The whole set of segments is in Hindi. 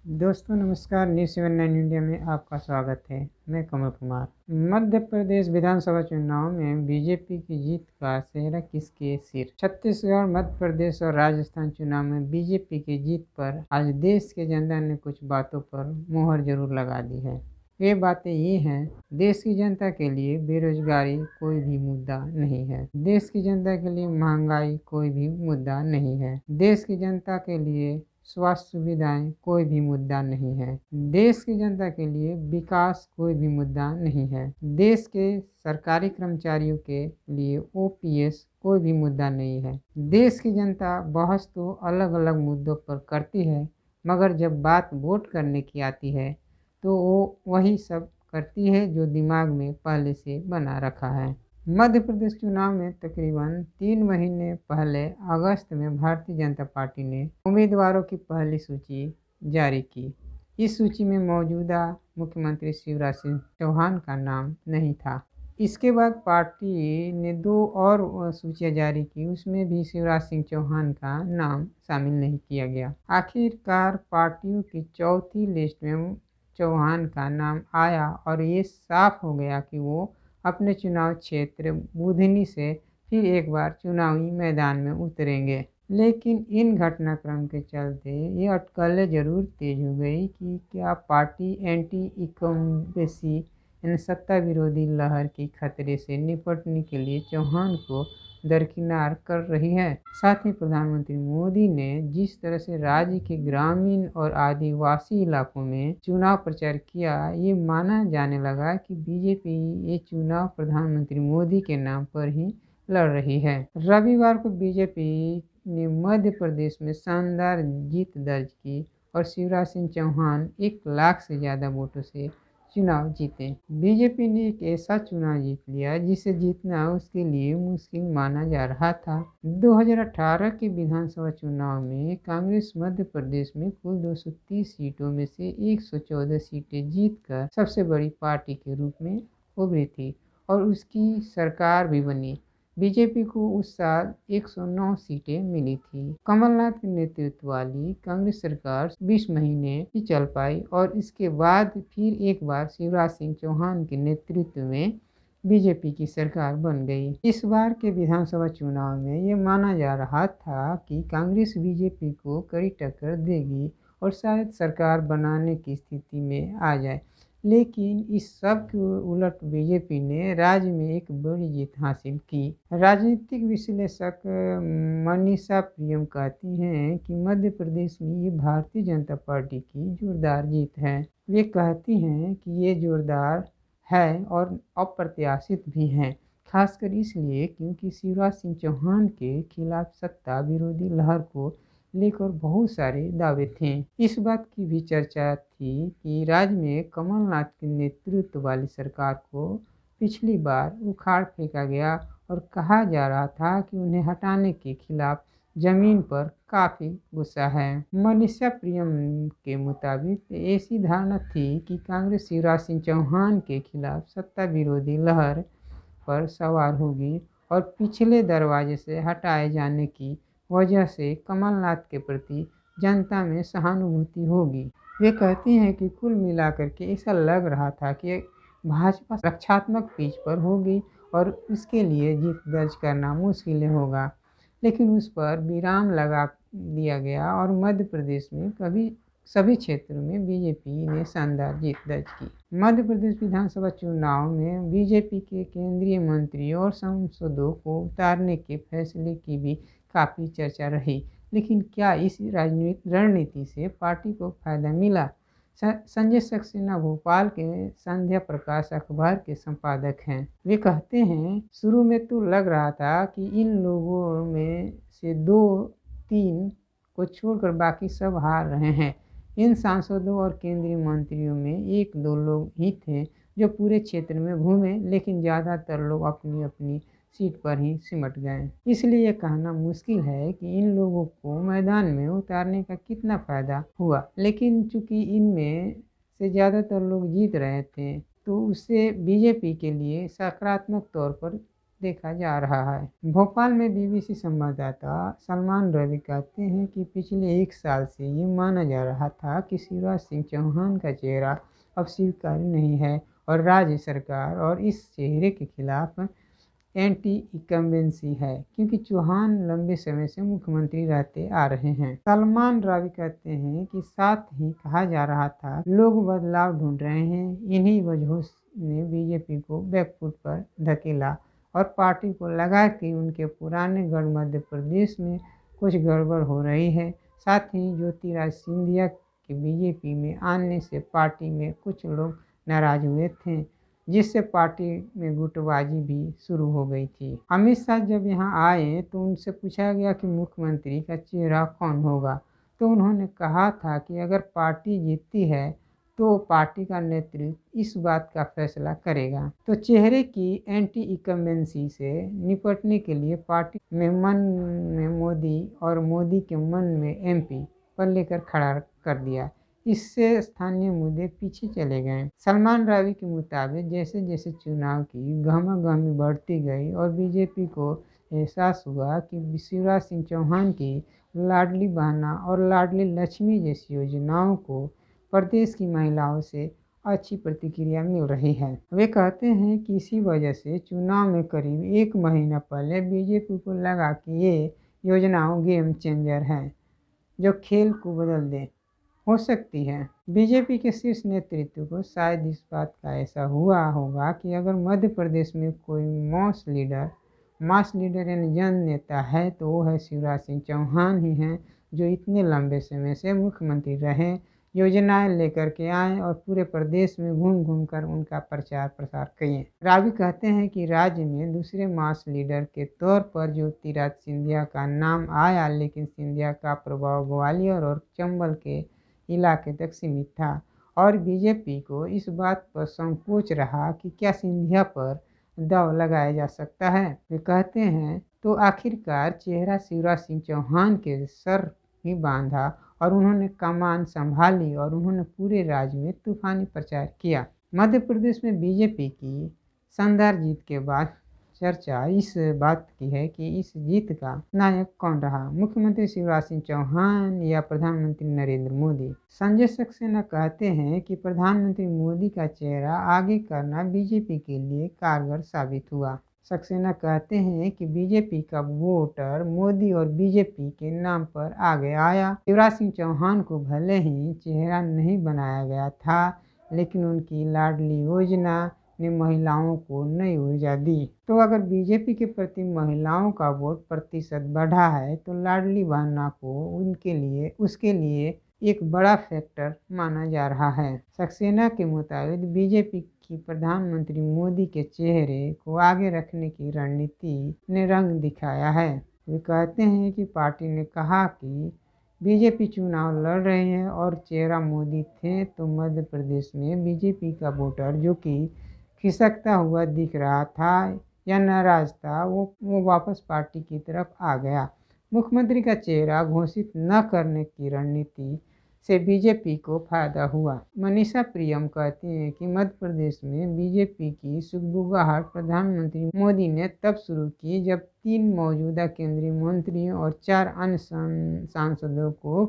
दोस्तों नमस्कार। न्यूज़ 79 इंडिया में आपका स्वागत है। मैं कमल कुमार। मध्य प्रदेश विधानसभा चुनाव में बीजेपी की जीत का सेहरा किसके सिर। छत्तीसगढ़, मध्य प्रदेश और राजस्थान चुनाव में बीजेपी की जीत पर आज देश के जनता ने कुछ बातों पर मुहर जरूर लगा दी है। ये बातें ये हैं, देश की जनता के लिए बेरोजगारी कोई भी मुद्दा नहीं है। देश की जनता के लिए महंगाई कोई भी मुद्दा नहीं है। देश की जनता के लिए स्वास्थ्य सुविधाएं कोई भी मुद्दा नहीं है। देश की जनता के लिए विकास कोई भी मुद्दा नहीं है। देश के सरकारी कर्मचारियों के लिए ओपीएस कोई भी मुद्दा नहीं है। देश की जनता बहस तो अलग अलग मुद्दों पर करती है, मगर जब बात वोट करने की आती है तो वो वही सब करती है जो दिमाग में पहले से बना रखा है। मध्य प्रदेश चुनाव में तकरीबन 3 महीने पहले अगस्त में भारतीय जनता पार्टी ने उम्मीदवारों की पहली सूची जारी की। इस सूची में मौजूदा मुख्यमंत्री शिवराज सिंह चौहान का नाम नहीं था। इसके बाद पार्टी ने 2 और सूचियां जारी की, उसमें भी शिवराज सिंह चौहान का नाम शामिल नहीं किया गया। आखिरकार पार्टियों की चौथी लिस्ट में चौहान का नाम आया और ये साफ हो गया कि वो अपने चुनाव क्षेत्र बुधनी से फिर एक बार चुनावी मैदान में उतरेंगे। लेकिन इन घटनाक्रम के चलते ये अटकलें जरूर तेज हो गई कि क्या पार्टी एंटी इनकम्बेंसी यानी सत्ता विरोधी लहर के खतरे से निपटने के लिए चौहान को दरकिनार कर रही है। साथ ही प्रधानमंत्री मोदी ने जिस तरह से राज्य के ग्रामीण और आदिवासी इलाकों में चुनाव प्रचार किया, ये माना जाने लगा कि बीजेपी ये चुनाव प्रधानमंत्री मोदी के नाम पर ही लड़ रही है। रविवार को बीजेपी ने मध्य प्रदेश में शानदार जीत दर्ज की और शिवराज सिंह चौहान 1 लाख से ज़्यादा वोटों से चुनाव जीते। बीजेपी ने एक ऐसा चुनाव जीत लिया जिसे जीतना उसके लिए मुश्किल माना जा रहा था। 2018 के विधानसभा चुनाव में कांग्रेस मध्य प्रदेश में कुल 230 सीटों में से 114 सीटें जीतकर सबसे बड़ी पार्टी के रूप में उभरी थी और उसकी सरकार भी बनी। बीजेपी को उस साल 109 सीटें मिली थी। कमलनाथ के नेतृत्व वाली कांग्रेस सरकार 20 महीने ही चल पाई और इसके बाद फिर एक बार शिवराज सिंह चौहान के नेतृत्व में बीजेपी की सरकार बन गई। इस बार के विधानसभा चुनाव में ये माना जा रहा था कि कांग्रेस बीजेपी को कड़ी टक्कर देगी और शायद सरकार बनाने की स्थिति में आ जाए। लेकिन इस सब के उलट बीजेपी ने राज्य में एक बड़ी जीत हासिल की। राजनीतिक विश्लेषक मनीषा प्रियम कहती हैं कि मध्य प्रदेश में ये भारतीय जनता पार्टी की जोरदार जीत है। वे कहती हैं कि ये जोरदार है और अप्रत्याशित भी है, खासकर इसलिए क्योंकि शिवराज सिंह चौहान के खिलाफ सत्ता विरोधी लहर को लेकर बहुत सारे दावे थे। इस बात की भी चर्चा थी कि राज्य में कमलनाथ के नेतृत्व वाली सरकार को पिछली बार उखाड़ फेंका गया और कहा जा रहा था कि उन्हें हटाने के खिलाफ जमीन पर काफ़ी गुस्सा है। मनीषा प्रियम के मुताबिक ऐसी धारणा थी कि कांग्रेस शिवराज सिंह चौहान के खिलाफ सत्ता विरोधी लहर पर सवार होगी और पिछले दरवाजे से हटाए जाने की वजह से कमलनाथ के प्रति जनता में सहानुभूति होगी। वे कहती हैं कि कुल मिलाकर के ऐसा लग रहा था कि भाजपा रक्षात्मक पिच पर होगी और इसके लिए जीत दर्ज करना मुश्किल होगा, लेकिन उस पर विराम लगा दिया गया और मध्य प्रदेश में सभी क्षेत्रों में बीजेपी ने शानदार जीत दर्ज की। मध्य प्रदेश विधानसभा चुनाव में बीजेपी के केंद्रीय मंत्रियों और सांसदों को उतारने के फैसले की भी काफ़ी चर्चा रही, लेकिन क्या इस रणनीति से पार्टी को फायदा मिला? संजय सक्सेना भोपाल के संध्या प्रकाश अखबार के संपादक हैं। वे कहते हैं, शुरू में तो लग रहा था कि इन लोगों में से 2-3 को छोड़कर बाकी सब हार रहे हैं। इन सांसदों और केंद्रीय मंत्रियों में 1-2 लोग ही थे जो पूरे क्षेत्र में घूमे, लेकिन ज़्यादातर लोग अपनी अपनी सीट पर ही सिमट गए। इसलिए यह कहना मुश्किल है कि इन लोगों को मैदान में उतारने का कितना फ़ायदा हुआ, लेकिन चूंकि इनमें से ज़्यादातर लोग जीत रहे थे तो उससे बीजेपी के लिए सकारात्मक तौर पर देखा जा रहा है। भोपाल में बीबीसी संवाददाता सलमान रवि कहते हैं कि पिछले 1 साल से ये माना जा रहा था कि शिवराज सिंह चौहान का चेहरा अब स्वीकार्य नहीं है और राज्य सरकार और इस चेहरे के खिलाफ एंटी इनकम्बेंसी है, क्योंकि चौहान लंबे समय से मुख्यमंत्री रहते आ रहे हैं। सलमान रावी कहते हैं कि साथ ही कहा जा रहा था लोग बदलाव ढूंढ रहे हैं। इन्हीं वजहों ने बीजेपी को बैकफुट पर धकेला और पार्टी को लगा कि उनके पुराने गढ़ मध्य प्रदेश में कुछ गड़बड़ हो रही है। साथ ही ज्योतिराज सिंधिया के बीजेपी में आने से पार्टी में कुछ लोग नाराज हुए थे, जिससे पार्टी में गुटबाजी भी शुरू हो गई थी। अमित शाह जब यहां आए तो उनसे पूछा गया कि मुख्यमंत्री का चेहरा कौन होगा, तो उन्होंने कहा था कि अगर पार्टी जीतती है तो पार्टी का नेतृत्व इस बात का फैसला करेगा। तो चेहरे की एंटी इनकम्बेंसी से निपटने के लिए पार्टी में मन में मोदी और मोदी के मन में एमपी पर लेकर खड़ा कर दिया। इससे स्थानीय मुद्दे पीछे चले गए। सलमान रावी के मुताबिक जैसे जैसे चुनाव की गहमागहमी बढ़ती गई और बीजेपी को एहसास हुआ कि शिवराज सिंह चौहान की लाडली बहना और लाडली लक्ष्मी जैसी योजनाओं को प्रदेश की महिलाओं से अच्छी प्रतिक्रिया मिल रही है। वे कहते हैं कि इसी वजह से चुनाव में करीब 1 महीना पहले बीजेपी को लगा कि ये योजनाओं गेम चेंजर हैं, जो खेल को बदल दे हो सकती है। बीजेपी के शीर्ष नेतृत्व को शायद इस बात का ऐसा हुआ होगा कि अगर मध्य प्रदेश में कोई मास लीडर यानी जन नेता है तो वो है शिवराज सिंह चौहान ही हैं, जो इतने लंबे समय से मुख्यमंत्री रहे, योजनाएं लेकर के आए और पूरे प्रदेश में घूम घूम कर उनका प्रचार प्रसार किए। रावी कहते हैं कि राज्य में दूसरे मास लीडर के तौर पर ज्योतिराज सिंधिया का नाम आया, लेकिन सिंधिया का प्रभाव ग्वालियर और चंबल के इलाके तक सीमित था और बीजेपी को इस बात पर संकोच रहा कि क्या सिंधिया पर दांव लगाया जा सकता है। वे कहते हैं तो आखिरकार चेहरा शिवराज सिंह चौहान के सर ही बांधा और उन्होंने कमान संभाली और उन्होंने पूरे राज्य में तूफानी प्रचार किया। मध्य प्रदेश में बीजेपी की शानदार जीत के बाद चर्चा इस बात की है कि इस जीत का नायक कौन रहा, मुख्यमंत्री शिवराज सिंह चौहान या प्रधानमंत्री नरेंद्र मोदी। संजय सक्सेना कहते हैं कि प्रधानमंत्री मोदी का चेहरा आगे करना बीजेपी के लिए कारगर साबित हुआ। सक्सेना कहते हैं कि बीजेपी का वोटर मोदी और बीजेपी के नाम पर आगे आया। शिवराज सिंह चौहान को भले ही चेहरा नहीं बनाया गया था, लेकिन उनकी लाडली योजना ने महिलाओं को नई ऊर्जा दी। तो अगर बीजेपी के प्रति महिलाओं का वोट प्रतिशत बढ़ा है तो लाडली बहना को उसके लिए एक बड़ा फैक्टर माना जा रहा है। सक्सेना के मुताबिक बीजेपी की प्रधानमंत्री मोदी के चेहरे को आगे रखने की रणनीति ने रंग दिखाया है। वे कहते हैं कि पार्टी ने कहा कि बीजेपी चुनाव लड़ रहे हैं और चेहरा मोदी थे, तो मध्य प्रदेश में बीजेपी का वोटर जो कि खिसकता हुआ दिख रहा था या नाराज था, वो वापस पार्टी की तरफ आ गया। मुख्यमंत्री का चेहरा घोषित न करने की रणनीति से बीजेपी को फायदा हुआ। मनीषा प्रियम कहती हैं कि मध्य प्रदेश में बीजेपी की सुगबुगाहट प्रधानमंत्री मोदी ने तब शुरू की जब 3 मौजूदा केंद्रीय मंत्रियों और 4 अन्य सांसदों को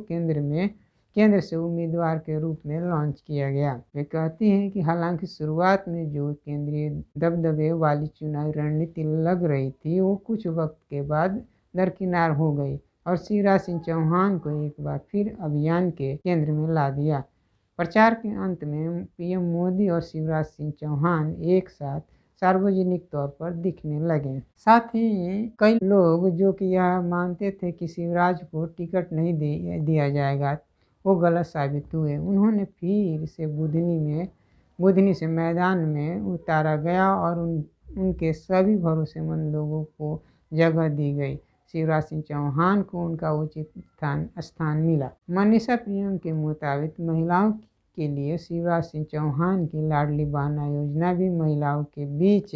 केंद्र से उम्मीदवार के रूप में लॉन्च किया गया। वे कहती हैं कि हालांकि शुरुआत में जो केंद्रीय दबदबे वाली चुनावी रणनीति लग रही थी, वो कुछ वक्त के बाद दरकिनार हो गई और शिवराज सिंह चौहान को एक बार फिर अभियान के केंद्र में ला दिया। प्रचार के अंत में पीएम मोदी और शिवराज सिंह चौहान एक साथ सार्वजनिक तौर पर दिखने लगे। साथ ही कई लोग जो कि यह मानते थे कि शिवराज को टिकट नहीं दिया जाएगा, वो गलत साबित हुए। उन्होंने फिर से बुधनी से मैदान में उतारा गया और उनके सभी भरोसेमंद लोगों को जगह दी गई। शिवराज सिंह चौहान को उनका उचित स्थान मिला। मनीषा प्रियम के मुताबिक महिलाओं के लिए शिवराज सिंह चौहान की लाडली बहना योजना भी महिलाओं के बीच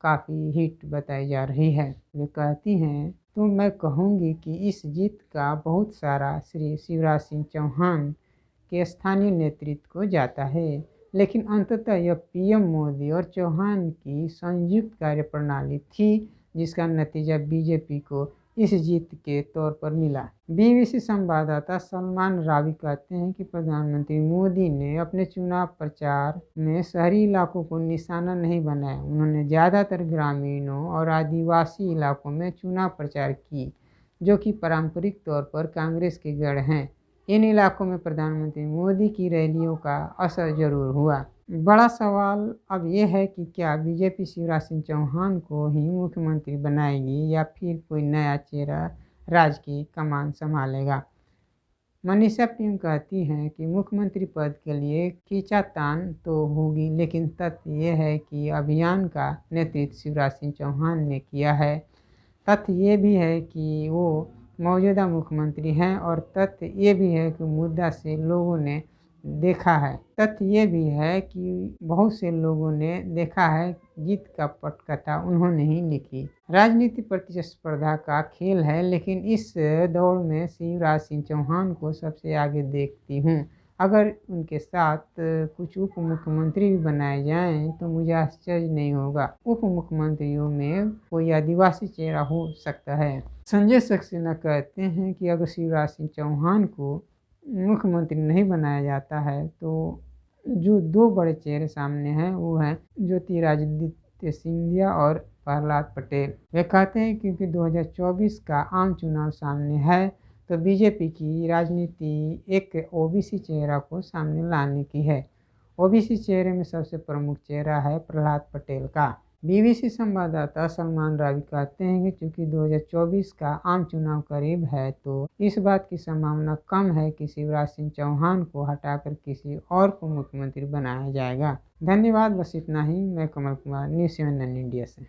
काफ़ी हिट बताई जा रही है। वे कहती हैं तो मैं कहूँगी कि इस जीत का बहुत सारा श्रेय शिवराज सिंह चौहान के स्थानीय नेतृत्व को जाता है, लेकिन अंततः यह पीएम मोदी और चौहान की संयुक्त कार्यप्रणाली थी जिसका नतीजा बीजेपी को इस जीत के तौर पर मिला। बीबीसी संवाददाता सलमान रावी कहते हैं कि प्रधानमंत्री मोदी ने अपने चुनाव प्रचार में शहरी इलाकों को निशाना नहीं बनाया। उन्होंने ज़्यादातर ग्रामीणों और आदिवासी इलाकों में चुनाव प्रचार की, जो कि पारंपरिक तौर पर कांग्रेस के गढ़ हैं। इन इलाकों में प्रधानमंत्री मोदी की रैलियों का असर जरूर हुआ। बड़ा सवाल अब यह है कि क्या बीजेपी शिवराज सिंह चौहान को ही मुख्यमंत्री बनाएगी या फिर कोई नया चेहरा राज्य की कमान संभालेगा। मनीषा पीम कहती हैं कि मुख्यमंत्री पद के लिए खींचातान तो होगी, लेकिन तथ्य यह है कि अभियान का नेतृत्व शिवराज सिंह चौहान ने किया है। तथ्य ये भी है कि वो मौजूदा मुख्यमंत्री हैं और तथ्य ये भी है कि मुद्दा से लोगों ने देखा है। तथ्य ये भी है कि बहुत से लोगों ने देखा है जीत का पटकथा उन्होंने ही लिखी। राजनीति प्रतिस्पर्धा का खेल है, लेकिन इस दौड़ में शिवराज सिंह चौहान को सबसे आगे देखती हूँ। अगर उनके साथ कुछ उप मुख्यमंत्री भी बनाए जाएं तो मुझे आश्चर्य नहीं होगा। उप मुख्यमंत्रियों में कोई आदिवासी चेहरा हो सकता है। संजय सक्सेना कहते हैं कि अगर शिवराज सिंह चौहान को मुख्यमंत्री नहीं बनाया जाता है तो जो दो बड़े चेहरे सामने हैं वो हैं ज्योतिरादित्य सिंधिया और प्रहलाद पटेल। वे कहते हैं क्योंकि 2024 का आम चुनाव सामने है तो बीजेपी की राजनीति एक ओबीसी चेहरा को सामने लाने की है। ओबीसी चेहरे में सबसे प्रमुख चेहरा है प्रहलाद पटेल का। बीबीसी संवाददाता सलमान रावी कहते हैं कि चूंकि 2024 का आम चुनाव करीब है तो इस बात की संभावना कम है कि शिवराज सिंह चौहान को हटाकर किसी और को मुख्यमंत्री बनाया जाएगा। धन्यवाद। बस इतना ही। मैं कमल कुमार, न्यूज़ 7 इंडिया से।